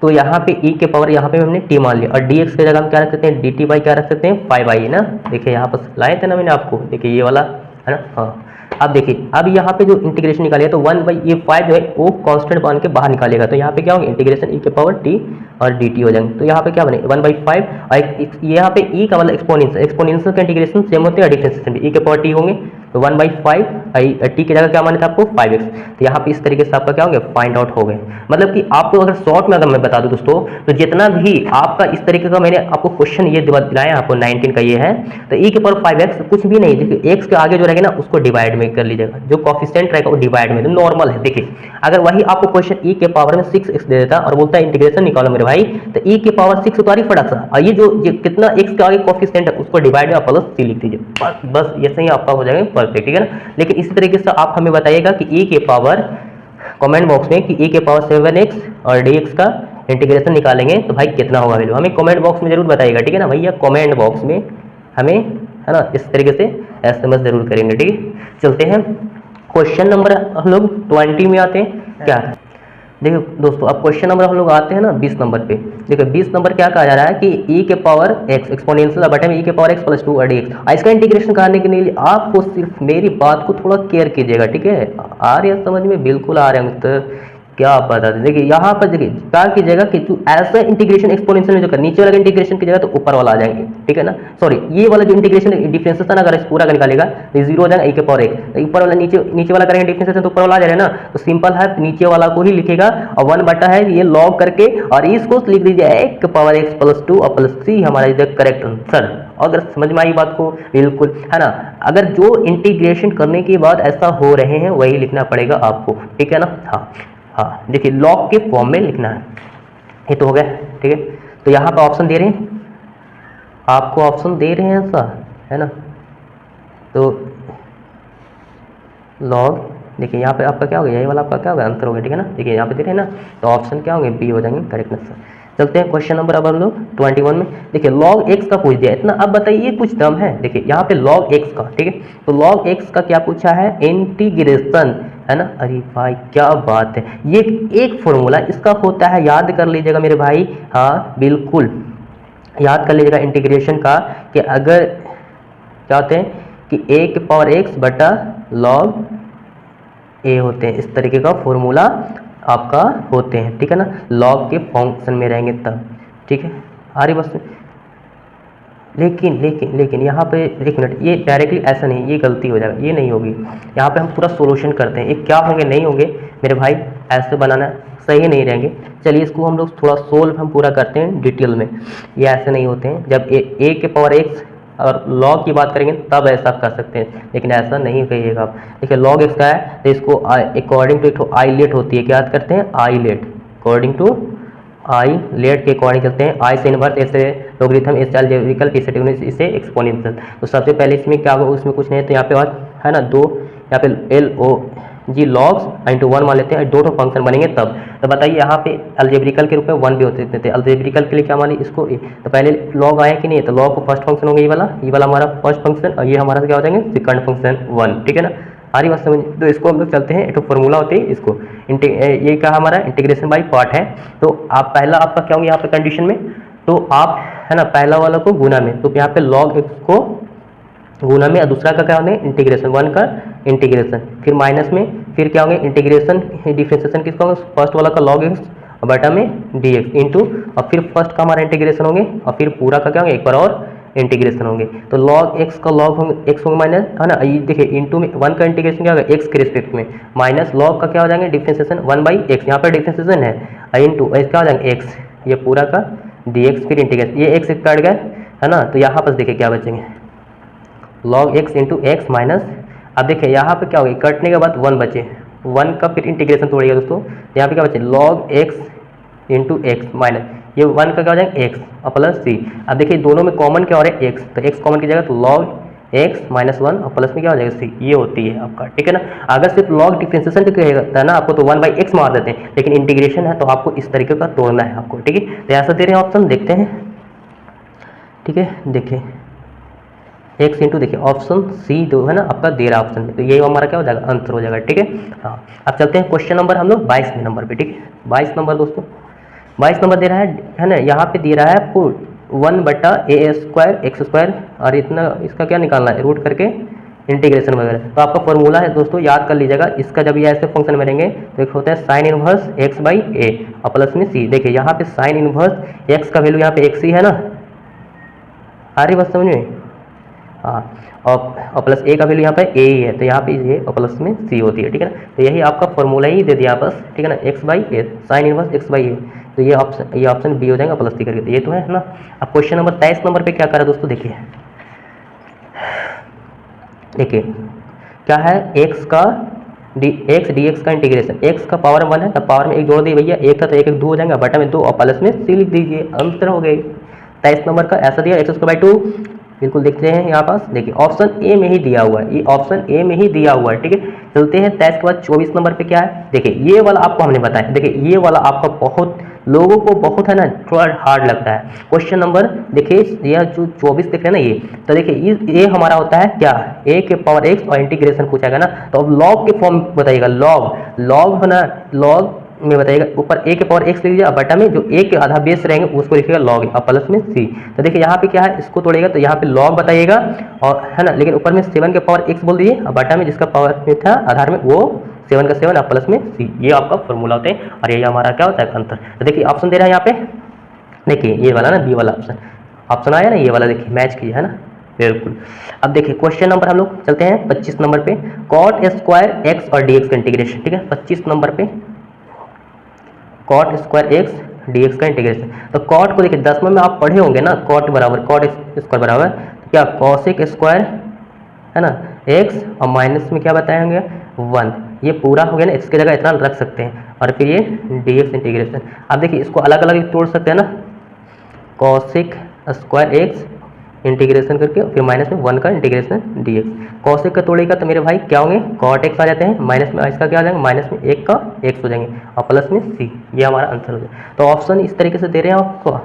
तो यहाँ पे e के पावर यहाँ पे हमने t मान लिया और dx की जगह हम क्या रख सकते हैं dt क्या रख सकते हैं 5i ना। देखिए यहाँ पर लाए थे ना मैंने आपको, देखिए ये वाला है ना, हाँ। अब देखिए अब यहाँ पे जो इंटीग्रेशन निकालिए तो 1/5 जो है वो कांस्टेंट मान के बाहर निकालेगा, तो यहाँ पे क्या होगा इंटीग्रेशन e के पावर t और dt हो जाएंगे, तो यहाँ पे क्या बने 1/5 और यहाँ पे e का वाला एक्सपोनेंशियल का इंटीग्रेशन सेम होते हैं, डिफरेंशिएशन भी e के पावर t होंगे, तो 1/5 t की जगह क्या माने थे आपको 5x, तो यहाँ पे इस तरीके से आपका क्या होंगे फाइंड आउट हो गए। मतलब कि आपको अगर शॉर्ट में अगर मैं बता दूं दोस्तों, तो जितना भी आपका इस तरीके का मैंने आपको क्वेश्चन ये दिलाया आपको 19 का ये है, तो e के पावर 5x कुछ भी नहीं, देखिए x के आगे जो रहेगा ना उसको डिवाइड में कर लीजिएगा, जो कोफिशिएंट रहेगा वो डिवाइड में, तो नॉर्मल है। देखिए अगर वही आपको क्वेश्चन e के पावर में 6x दे देता और बोलता है इंटीग्रेशन निकालो मेरे भाई, तो e के पावर 6 उतारी फटाक सा, और ये जो कितना x के आगे कोफिशिएंट है उसको डिवाइड में प्लस c लिख दीजिए, बस ये सही आपका हो जाएगा परफेक्ट। ठीक है ना, लेकिन इसी तरीके से आप हमें बताइएगा कि e के पावर कमेंट बॉक्स में कि e के पावर 7x और dx का इंटीग्रेशन निकालेंगे तो भाई कितना होगा वैल्यू, हमें कमेंट बॉक्स में जरूर बताइएगा। ठीक है ना भैया, कमेंट बॉक्स में हमें है ना इस तरीके से एसएमएस जरूर करेंगे। ठीक है, चलते हैं क्वेश्चन नंबर हम लोग 20 में आते हैं। क्या है। देखिए दोस्तों, अब क्वेश्चन नंबर हम लोग आते हैं ना 20 नंबर पे। देखिए 20 नंबर क्या कहा जा रहा है कि e के पावर x एक्सपोनेंशियल बटे में e के पावर x प्लस 2 dx। इसका इंटीग्रेशन करने के लिए आपको सिर्फ मेरी बात को थोड़ा केयर कीजिएगा, ठीक है। आ रही है समझ में? बिल्कुल आ रहे हैं उत्तर, क्या आप बता दें। देखिए यहाँ पर देखिए क्या कीजिएगा कि तू ऐसा इंटीग्रेशन एक्सपोनेंशियल में जो कर नीचे वाला इंटीग्रेशन कीजिएगा तो ऊपर वाला आ जाएंगे, ठीक है ना। सॉरी, ये वाला जो इंटीग्रेशन डिफरेंशिएशन अगर इस पूरा का निकालेगा तो जीरो हो जाएगा e के पावर x। ऊपर वाला नीचे वाला करेंगे डिफरेंशिएशन तो ऊपर वाला आ जाएगा ना। तो सिंपल है, नीचे वाला को ही लिखेगा और 1 बटा है ये लॉग करके और इसको लिख दीजिए e के पावर x प्लस 2 और प्लस c हमारा इधर करेक्ट आंसर। अगर समझ में आई बात को, बिल्कुल है ना। अगर जो इंटीग्रेशन करने के बाद ऐसा हो रहे हैं वही लिखना पड़ेगा आपको, ठीक है ना। हाँ देखिए लॉग के फॉर्म में लिखना है। ये तो हो गया, ठीक है। तो यहाँ पे ऑप्शन दे रहे हैं, आपको ऑप्शन दे रहे हैं ऐसा, है ना। तो लॉग देखिए यहाँ पे आपका क्या हो गया, यही वाला आपका क्या होगा आंसर हो गया, ठीक है ना। देखिए यहाँ पे दे रहे हैं ना, तो ऑप्शन क्या होंगे, बी हो जाएंगे करेक्ट आंसर। चलते हैं क्वेश्चन नंबर अब हम लोग 21 में। देखिए log x का पूछ दिया इतना, अब बताइए कुछ दम है। देखिए यहाँ पे log x का, ठीक है। तो log x का क्या पूछा है, इंटीग्रेशन, है ना। अरे भाई क्या बात है, ये एक फॉर्मूला इसका होता है, याद कर लीजिएगा मेरे भाई। हाँ बिल्कुल याद कर लीजिएगा इंटीग्रेशन का, कि अगर क्या होते हैं कि a के पावर x बटा log a होते हैं, इस तरीके का फॉर्मूला आपका होते हैं, ठीक है ना। लॉग के फंक्शन में रहेंगे तब, ठीक है। आ रही बस। लेकिन यहाँ पे एक मिनट, ये डायरेक्टली ऐसा नहीं, ये गलती हो जाएगा, ये नहीं होगी। यहाँ पे हम पूरा सोल्यूशन करते हैं, ये क्या होंगे नहीं होंगे मेरे भाई, ऐसे बनाना सही नहीं रहेंगे। चलिए इसको हम लोग थोड़ा सोल्व हम पूरा करते हैं डिटेल में। ये ऐसे नहीं होते हैं, जब ए के पावर एक्स और लॉग की बात करेंगे तब ऐसा कर सकते हैं, लेकिन ऐसा नहीं कहिएगा आप। देखिए लॉग एक्स का है तो इसको अकॉर्डिंग टू आई लेट होती है, क्या याद करते हैं, ILATE, according to ILATE के अकॉर्डिंग चलते हैं। आई से इनवर्स, ऐसे लोगरिथम, ऐसे अलजेब्रिकल, इसे एक्सपोनेंशियल। तो सबसे पहले इसमें क्या होगा, उसमें कुछ नहीं है तो यहाँ पे और है ना दो, यहाँ पे एल ओ जी लॉग्स इंटू 1 मान लेते हैं, दो फंक्शन बनेंगे तब। तो बताइए यहाँ पे अलजेब्रिकल के रूप में 1 भी होते थे, अलजेब्रिकल के लिए क्या मानी इसको ए। तो पहले लॉग आया कि नहीं, तो लॉग को फर्स्ट फंक्शन होंगे, ये वाला हमारा फर्स्ट फंक्शन और ये हमारा क्या हो जाएंगे सेकंड फंक्शन 1, ठीक है ना। सारी बात समझ। तो इसको हम लोग चलते हैं, एक फॉर्मूला होती है इसको, ये क्या हमारा इंटीग्रेशन बाई पार्ट है। तो आप पहला आपका क्या होंगे यहाँ पे कंडीशन में, तो आप है ना पहला वाला को गुना में, तो यहाँ पे लॉग एक्स को गुना में और दूसरा का क्या होंगे इंटीग्रेशन, 1 का इंटीग्रेशन, फिर माइनस में, फिर क्या होंगे इंटीग्रेशन डिफरेंशिएशन किसका होगा, फर्स्ट वाला का लॉग एक्स और बटा में डी एक्स इंटू, और फिर फर्स्ट का हमारा इंटीग्रेशन होंगे और फिर पूरा का क्या होंगे एक बार और इंटीग्रेशन होंगे। तो लॉग एक्स का लॉग होंगे एक्स होंगे माइनस, है ना। ये देखिए इंटू में 1 का इंटीग्रेशन क्या होगा एक्स के रिस्पेक्ट में, माइनस लॉग का क्या हो जाएंगे डिफरेंशिएशन 1 बाई एक्स, यहाँ पर डिफरेंशिएशन है, इंटू एक्स क्या हो जाएंगे एक्स, ये पूरा का डी एक्स, फिर इंटीग्रेशन, ये एक्स कट गए, है ना। तो यहाँ पर देखिए क्या बचेंगे, log x into X minus, अब देखिए यहाँ पे क्या होगा कटने के बाद 1 बचे, 1 का फिर इंटीग्रेशन तोड़िएगा दोस्तों, तो यहाँ पे क्या बचे log x into X minus, ये 1 का क्या हो जाएगा एक्स और प्लस सी। अब देखिए दोनों में कॉमन क्या हो रहा है एक्स, तो एक्स कॉमन की जगह तो लॉग एक्स माइनस 1 और प्लस में क्या हो जाएगा सी, ये होती है आपका, ठीक है ना। अगर सिर्फ लॉग डिफरेंशिएशन कहेगा ना आपको तो 1 बाई एक्स मार देते हैं, लेकिन इंटीग्रेशन है तो आपको इस तरीके का तोड़ना है आपको, ठीक है। तो ऐसा दे रहे हैं ऑप्शन, देखते हैं, ठीक है। देखिए एक्स इंटू, देखिए ऑप्शन सी जो है ना आपका दे रहा ऑप्शन में, तो ये हमारा क्या हो जाएगा आंसर हो जाएगा, ठीक है। हाँ अब चलते हैं क्वेश्चन नंबर हम लोग 22 नंबर पे, ठीक है। 22 नंबर दोस्तों, 22 नंबर दे रहा है ना, यहाँ पे दे रहा है आपको 1 बटा ए स्क्वायर एक्स स्क्वायर, और इतना इसका क्या निकालना है रूट करके इंटीग्रेशन वगैरह। तो आपका फॉर्मूला है दोस्तों, याद कर लीजिएगा इसका, जब ये ऐसे फंक्शन में रहेंगे तो एक होता है साइन इनवर्स एक्स बाई ए और प्लस में सी। देखिए यहाँ पे साइन इनवर्स एक्स का वैल्यू यहाँ पे एक्स ही है ना, आ रही बात समझ में, हाँ, और प्लस ए का वैल्यू यहाँ पे ए ही है, तो यहाँ पे ये और प्लस में सी होती है, ठीक है ना। तो यही आपका फॉर्मूला ही दे दिया बस, ठीक है ना, X by A, sine inverse X by A, तो ये ऑप्शन बी हो जाएगा प्लस सी करके, तो ये तो है ना। अब क्वेश्चन नंबर 23 नंबर पे क्या करा दोस्तों, देखिए क्या है एक्स का एक्स डी एक्स का इंटीग्रेशन, एक्स का पावर 1 है तो पावर में एक जोड़ दी भैया, एक था तो एक 2 हो जाएगा, बटा में 2 और प्लस में सी लिख दीजिए, आंसर हो गए 23 नंबर का। ऐसा दिया एक्स स्क्वायर बाई 2, बिल्कुल देखते हैं यहाँ पास, देखिए ऑप्शन ए में ही दिया हुआ है, ये ऑप्शन ए में ही दिया हुआ है, ठीक है। चलते हैं 23 के बाद 24 नंबर पे क्या है, देखिए ये वाला आपको हमने बताया, देखिए ये वाला आपका बहुत लोगों को बहुत है ना थोड़ा हार्ड लगता है। क्वेश्चन नंबर देखिए यह जो 24 दिख रहे हैं ना ये, तो देखिए ये हमारा होता है क्या, a के पावर x और इंटीग्रेशन पूछाएगा ना, तो अब log के फॉर्म बताइएगा, log है ना, log में बताइएगा ऊपर a के पावर x लिख लीजिए, बटा में जो a के आधा बेस रहेंगे उसको लिखिएगा log और प्लस में c। तो देखिए यहाँ पे क्या है, इसको तोड़िएगा तो यहाँ पे log बताइएगा और है ना, लेकिन ऊपर में 7 के पावर x बोल दीजिए और बटा में जिसका पावर में था आधार में वो 7 का 7 और प्लस में c। ये आपका फॉर्मूला होते हैं और ये हमारा क्या होता है अंतर। तो देखिए ऑप्शन दे रहा है यहाँ पे, देखिए ये वाला ना, बी वाला ऑप्शन आया ना, ये वाला देखिए मैच किया है ना, बिल्कुल। अब देखिए क्वेश्चन नंबर हम लोग चलते हैं 25 नंबर पे, कॉट स्क्वायर एक्स और डीएक्स का इंटीग्रेशन। ठीक है, 25 नंबर पे कॉट स्क्वायर एक्स डीएक्स का इंटीग्रेशन। तो कॉट को देखिए 10वें में आप पढ़े होंगे ना, कॉट बराबर कॉट स्क्वायर बराबर क्या, कॉसेक स्क्वायर है ना एक्स और माइनस में क्या बताए होंगे 1। ये पूरा हो गया ना, इसकी जगह इतना रख सकते हैं और फिर ये डीएक्स इंटीग्रेशन। अब देखिए इसको अलग अलग तोड़ सकते हैं ना, कॉसेक स्क्वायर एक्स इंटीग्रेशन करके फिर माइनस में 1 का इंटीग्रेशन डीएक्स। कॉसेक का तोड़ेगा तो मेरे भाई क्या होंगे, कॉट एक्स आ जाते हैं, माइनस में इसका क्या आ जाएंगे, माइनस में 1 का एक्स हो जाएंगे और प्लस में सी। ये हमारा आंसर हो जाए। तो ऑप्शन इस तरीके से दे रहे हैं आपको,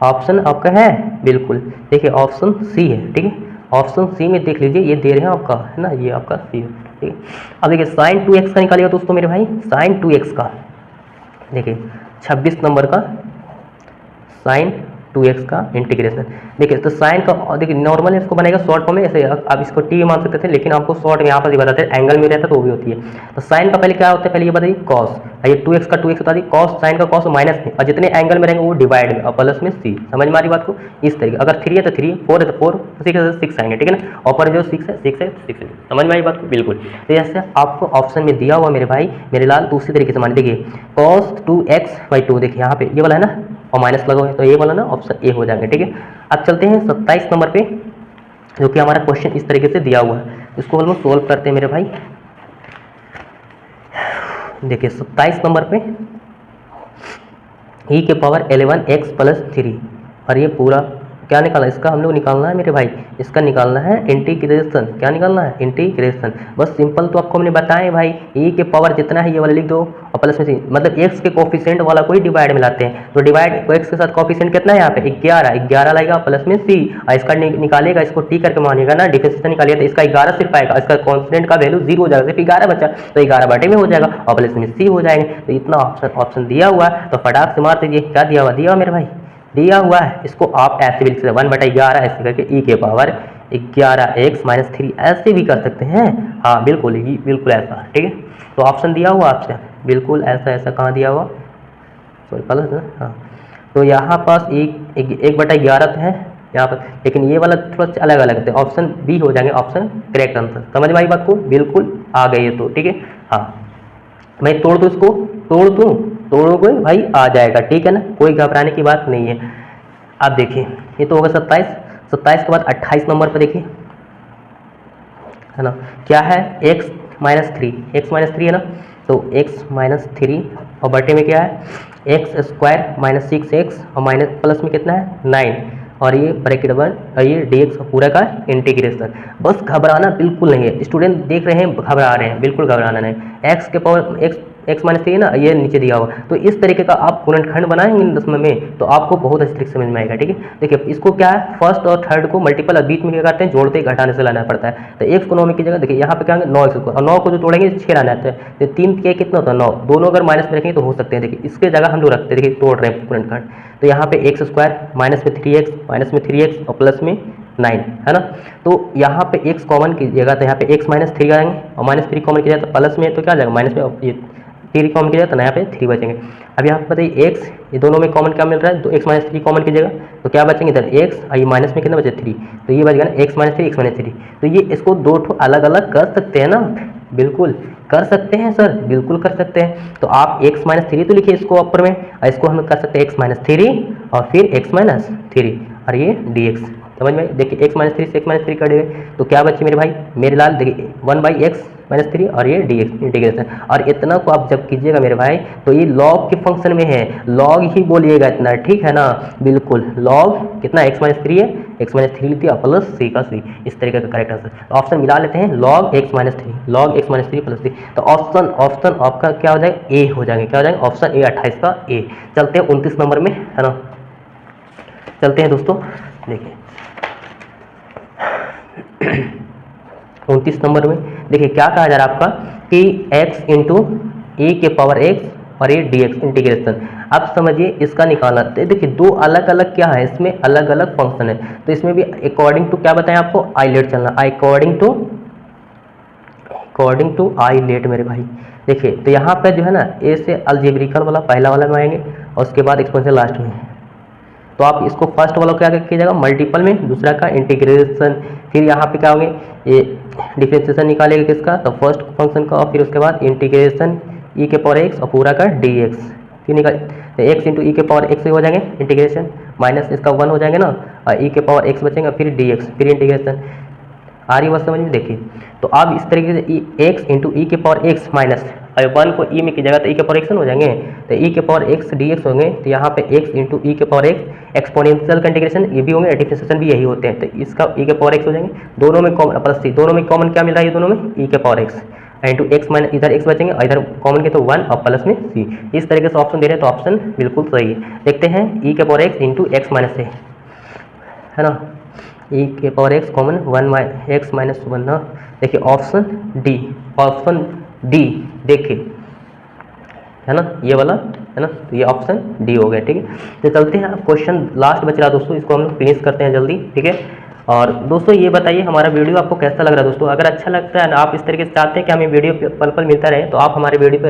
ऑप्शन आपका है बिल्कुल, देखिए ऑप्शन सी है। ठीक है, ऑप्शन सी में देख लीजिए ये दे रहे हैं आपका है ना, ये आपका सी है। ठीक है, अब देखिए साइन 2x का निकालिएगा दोस्तों मेरे भाई, साइन 2x का देखिए 26 नंबर का साइन 2x का इंटीग्रेशन। देखिए तो साइन का देखिए नॉर्मल इसको बनेगा शॉर्ट फॉर्म में, ऐसे आप इसको टी मान सकते थे, लेकिन आपको शॉर्ट में यहाँ पर बताते हैं एंगल में रहता तो वो भी होती है। तो साइन का पहले क्या होता है, पहले ये बताइए कॉस, ये 2x का 2x बता दी, कॉस साइन का कॉस माइनस में, और जितने एंगल में रहेंगे वो डिवाइड में और प्लस में सी। समझ में आ रही बात को, इस तरीके, अगर 3 है तो 3, 4 है तो 4, 6 है तो 6 आएंगे। ठीक है ना, ऊपर जो 6 है 6 है 6 है। समझ में आ रही बात को, बिल्कुल। तो जैसे आपको ऑप्शन में दिया हुआ मेरे भाई मेरे लाल, दूसरी तरीके से मान देखिए कॉस 2x/2, देखिए यहाँ पे ये वाला है ना और माइनस लगा हुआ है, तो ये वाला ना ऑप्शन ए हो जाएगा। ठीक है, अब चलते हैं 27 नंबर पे, जो कि हमारा क्वेश्चन इस तरीके से दिया हुआ है, इसको हम लोग सोल्व करते हैं मेरे भाई। देखिए 27 नंबर पे e के पावर 11x + 3, और ये पूरा क्या निकालना है, इसका हम लोग निकालना है मेरे भाई, इसका निकालना है इंटीग्रेशन। क्या निकालना है, इंटीग्रेशन। बस सिंपल तो आपको हमने बताया भाई, e के पावर जितना है ये वाला लिख दो और प्लस में सी, मतलब x के कोफिशिएंट वाला को ही डिवाइड में लाते हैं, तो डिवाइड x के साथ कोफिशिएंट कितना है यहाँ पे 11 लाएगा प्लस में सी, और इसका निकालेगा, इसको टी करके मानिएगा ना, डिफरेंशिएशन निकालिएगा तो इसका 11 सिर्फ आएगा, इसका कॉन्स्टेंट का वैल्यू 0 हो जाएगा, सिर्फ 11 बचा, तो 11 बटे में हो जाएगा और प्लस में सी हो जाएंगे। तो इतना ऑप्शन दिया हुआ है, तो फटाक से मार दीजिए। क्या दिया हुआ मेरे भाई, दिया हुआ है, इसको आप ऐसे भी लिख सकते हैं 1/11 ऐसे करके e के पावर 11x - 3 ऐसे भी कर सकते हैं। हाँ बिल्कुल, ये बिल्कुल ऐसा। ठीक है, तो ऑप्शन दिया हुआ आपसे बिल्कुल ऐसा कहाँ दिया हुआ, सॉरी प्लस ना, हाँ। तो यहाँ पास 1/11 है यहाँ पर, लेकिन ये वाला थोड़ा सा अलग अलग है, ऑप्शन बी हो जाएंगे ऑप्शन करेक्ट आंसर। समझ में आई बात को, बिल्कुल आ गई है। तो ठीक है, हाँ मैं तोड़ दूँ इसको, तोड़ोगे भाई आ जाएगा। ठीक है ना, कोई घबराने की बात नहीं है। आप देखिए ये तो होगा 27 के बाद 28 नंबर पर देखिए है ना, क्या है x - 3 है ना, तो x - 3 और बटे में क्या है x² - 6x और माइनस प्लस में कितना है 9, और ये ब्रैकेट बन और ये dx पूरा का इंटीग्रेशन। बस घबराना बिल्कुल नहीं है, स्टूडेंट देख रहे हैं घबरा रहे हैं, बिल्कुल घबराना नहीं। x के पावर x - 3 ना, ये नीचे दिया हुआ, तो इस तरीके का आप गुणनखंड बनाएंगे 10वें में तो आपको बहुत अच्छी तरीके से समझ में आएगा। ठीक है, देखिए इसको क्या है, फर्स्ट और थर्ड को मल्टीपल और बीच में क्या करते हैं, जोड़ते घटाने से लाना पड़ता है। तो x को 9 की जगह देखिए यहाँ पे क्या होंगे 9x और 9 को जो तोड़ेंगे 6 लाना आता है, तो 3 के कितना होता है 9, दोनों अगर माइनस में रखेंगे तो हो सकते हैं। देखिए इसके जगह हम लोग रखते हैं, देखिए तोड़ रहे हैं गुणनखंड, तो यहाँ पे x² माइनस में 3x और प्लस में 9 है ना, तो यहाँ पे x कॉमन की जगह तो यहाँ पे x - 3 आएंगे और -3 कॉमन की जगह तो प्लस में, तो क्या आ जाएगा माइनस में, ये 3 कॉमन की जगह तो यहाँ पे 3 बचेंगे। अब यहाँ पे बताइए x, ये दोनों में कॉमन क्या मिल रहा है, तो x - 3 कॉमन की जगह तो क्या बचेंगे इधर x, और ये माइनस में कितना बचे 3, तो ये बच गया ना x - 3। तो ये इसको दो ठो अलग अलग कर सकते हैं ना, बिल्कुल कर सकते हैं सर, बिल्कुल कर सकते हैं। तो आप x - 3 तो लिखिए इसको ऊपर में, और इसको हम कर सकते हैं x - 3 और फिर x - 3 और ये dx। समझ में, देखिए x - 3 से x - 3 कटेंगे तो क्या बचे मेरे भाई मेरे लाल, देखिए 1/x -3 और ये dx इंटीग्रेशन। और इतना को आप जब कीजिएगा मेरे भाई तो ये log के फंक्शन में है, log ही बोलिएगा इतना, ठीक है ना, बिल्कुल log कितना x-3 है, x-3 लिखिए प्लस c का c, इस तरीके का करेक्ट आंसर। तो ऑप्शन मिला लेते हैं log x-3 प्लस c। तो ऑप्शन आपका क्या हो जाएगा, ए हो जाएंगे, क्या हो जाएगा, ऑप्शन ए 28 का ए। चलते हैं 29 नंबर में, है ना, चलते हैं दोस्तों, देखिए 29 नंबर में देखिए क्या कहा जा रहा है आपका कि x इंटू ई के पावर x और ये dx इंटीग्रेशन। अब समझिए इसका निकालना, तो देखिए दो अलग अलग क्या है, इसमें अलग अलग फंक्शन है, तो इसमें भी अकॉर्डिंग टू क्या बताएं आपको, आइलेट चलना, अकॉर्डिंग टू आइलेट मेरे भाई। देखिए तो यहाँ पे जो है ना ए से अलजेब्रिकल वाला पहला वाला में आएंगे और उसके बाद एक्सपोनेंशियल लास्ट में। तो आप इसको फर्स्ट वाला क्या कीजिएगा मल्टीपल में, दूसरा का इंटीग्रेशन, फिर यहाँ पे क्या होंगे ये डिफरेंशिएशन निकालेगा किसका, तो फर्स्ट फंक्शन का, और फिर उसके बाद इंटीग्रेशन ई के पावर एक्स और पूरा का dx, फिर निकाल तो एक्स इंटू ई के पावर एक्स हो जाएंगे इंटीग्रेशन, माइनस इसका 1 हो जाएंगे ना, और ई के पावर एक्स बचेगा, फिर dx, फिर इंटीग्रेशन। आ रही बात समझ में, देखिए तो अब इस तरीके से एक्स इंटू ई के पावर एक्स माइनस 1 को ई में की जगह तो ई के पावर एक्स हो जाएंगे, तो ई के पावर एक्स dx होंगे, तो यहाँ पे एक्स इंटू ई के पावर एक्स एक्सपोनेंशियल का इंटीग्रेशन ये भी होंगे, डिफरेंशिएशन भी यही होते हैं, तो इसका ई के पावर एक्स हो जाएंगे, दोनों में कॉमन प्लस सी, दोनों में कॉमन क्या मिल रहा है, दोनों में ई के power X into X minus, इधर एक्स बचेंगे और इधर कॉमन के तो 1 और प्लस में सी। इस तरीके से ऑप्शन दे रहे हैं, तो ऑप्शन बिल्कुल सही है। देखते हैं ई के power X into X minus A, है ना, ई के power X common 1 X minus 1 ना, देखिए ऑप्शन डी देखिए, है ना ये वाला, है ना, तो ये ऑप्शन डी हो गया, ठीक है। तो चलते हैं, क्वेश्चन लास्ट बच रहा दोस्तों, इसको हम लोग फिनिश करते हैं जल्दी, ठीक है। और दोस्तों ये बताइए हमारा वीडियो आपको कैसा लग रहा है दोस्तों, अगर अच्छा लगता है ना, आप इस तरीके से चाहते हैं कि हमें वीडियो पल पल मिलता रहे, तो आप हमारे वीडियो पर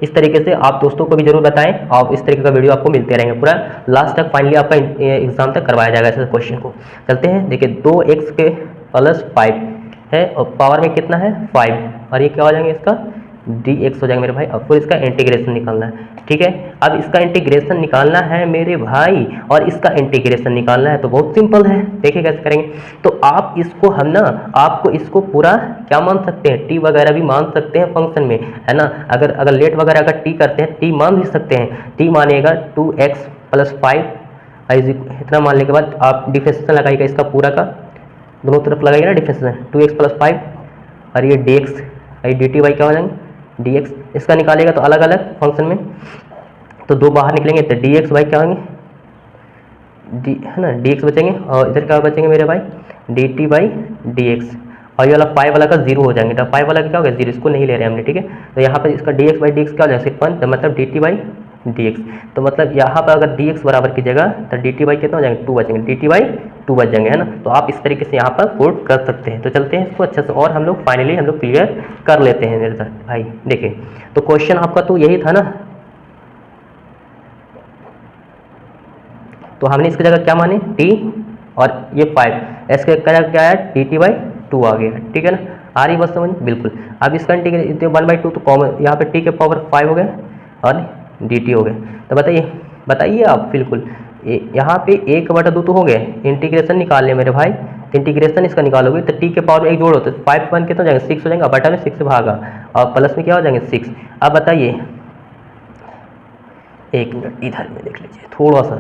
इस तरीके से आप दोस्तों को भी जरूर बताएं, और इस तरीके का वीडियो आपको मिलते रहेंगे पूरा लास्ट तक, फाइनली आपका एग्जाम तक करवाया जाएगा ऐसे क्वेश्चन को। चलते हैं, देखिए 2x के प्लस 5 है और पावर में कितना है 5, और ये क्या हो जाएंगे इसका dx हो जाएगा मेरे भाई, और फिर इसका इंटीग्रेशन निकालना है, ठीक है। अब इसका इंटीग्रेशन निकालना है मेरे भाई, और इसका इंटीग्रेशन निकालना है, तो बहुत सिंपल है, देखिए कैसे करेंगे। तो आप इसको हम ना, आपको इसको पूरा क्या मान सकते हैं, टी वगैरह भी मान सकते हैं फंक्शन में, है ना, अगर लेट वगैरह अगर टी करते हैं, टी मान भी सकते हैं, टी मानेगा 2x प्लस 5 इतना मानने के बाद आप डिफरेंशिएशन लगाइएगा इसका पूरा का, दोनों तरफ लगाइएगा ना डिफरेंशिएशन, 2x प्लस 5 और ये dx, ये dt बाई क्या हो जाएंगे dx, इसका निकालेगा तो अलग अलग फंक्शन में, तो दो बाहर निकलेंगे तो dx बाई क्या होंगे है ना, dx बचेंगे, और इधर क्या बचेंगे मेरे भाई dt बाई dx, और ये वाला 5 वाला का 0 हो जाएंगे, तो 5 वाला का क्या हो गया 0, इसको नहीं ले रहे हमने, ठीक है। तो यहाँ पे इसका dx बाई dx क्या हो जाएगा सिर्फ 1, तो मतलब dt बाई dx, तो मतलब यहाँ पर अगर dx बराबर की जगह तो dt बाई कितना हो जाएंगे 2 बचेंगे, dt बाई 2 बच जाएंगे, है ना। तो आप इस तरीके से यहाँ पर पुट कर सकते हैं। तो चलते हैं इसको अच्छे से, और हम लोग फाइनली हम लोग क्लियर कर लेते हैं मेरे साथ भाई। देखिए तो क्वेश्चन आपका तो यही था ना, तो हमने इसकी जगह क्या माने t और ये 5, इसके जगह क्या है dt बाई 2 आ गया, ठीक है ना, आ रही बात समझ बिल्कुल। अब इसका इंटीग्रेशन 1/2 तो कॉमन, यहाँ पे t के पावर 5 हो गए और dt हो गए, तो बताइए आप बिल्कुल, यहाँ पे 1/2 तो हो गए, इंटीग्रेशन निकाल ले मेरे भाई, इंटीग्रेशन इसका निकालोगे तो t के पावर में एक जोड़ होता है, 5 1 कितना हो जाएगा 6 हो जाएगा, बटा में 6 से भागा और प्लस में क्या हो जाएंगे 6। अब बताइए, एक मिनट इधर में देख लीजिए थोड़ा सा,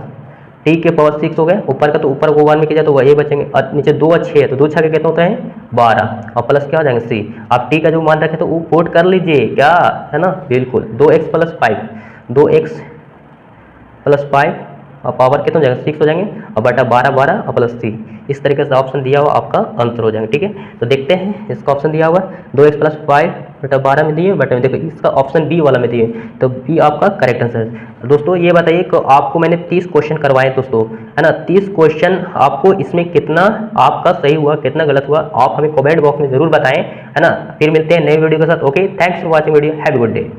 t के पावर 6 हो गए, ऊपर का तो ऊपर को 1 में किया तो वही बचेंगे, और नीचे 2 और 6 है, तो 2 6 के कितना होता है 12, और प्लस क्या हो जाएंगे c। आप t का जो मान रखे तो वो पुट कर लीजिए, क्या है ना, बिल्कुल 2x प्लस 5, 2x प्लस 5 और पावर कितना हो जाएगा 6 हो जाएंगे, और बटा 12 और प्लस c, इस तरीके से ऑप्शन दिया हुआ आपका आंसर हो जाएगा, ठीक है। तो देखते हैं इसका ऑप्शन दिया हुआ 2x प्लस 5 बटा 12 में दिए, बटा में देखो इसका ऑप्शन बी वाला में दिए, तो बी आपका करेक्ट आंसर है। दोस्तों ये बताइए कि आपको मैंने 30 क्वेश्चन करवाए दोस्तों, है ना, 30 क्वेश्चन आपको इसमें कितना आपका सही हुआ कितना गलत हुआ, आप हमें कमेंट बॉक्स में जरूर बताएं, है ना। फिर मिलते हैं नए वीडियो के साथ, okay, thanks for watching video, have a good day.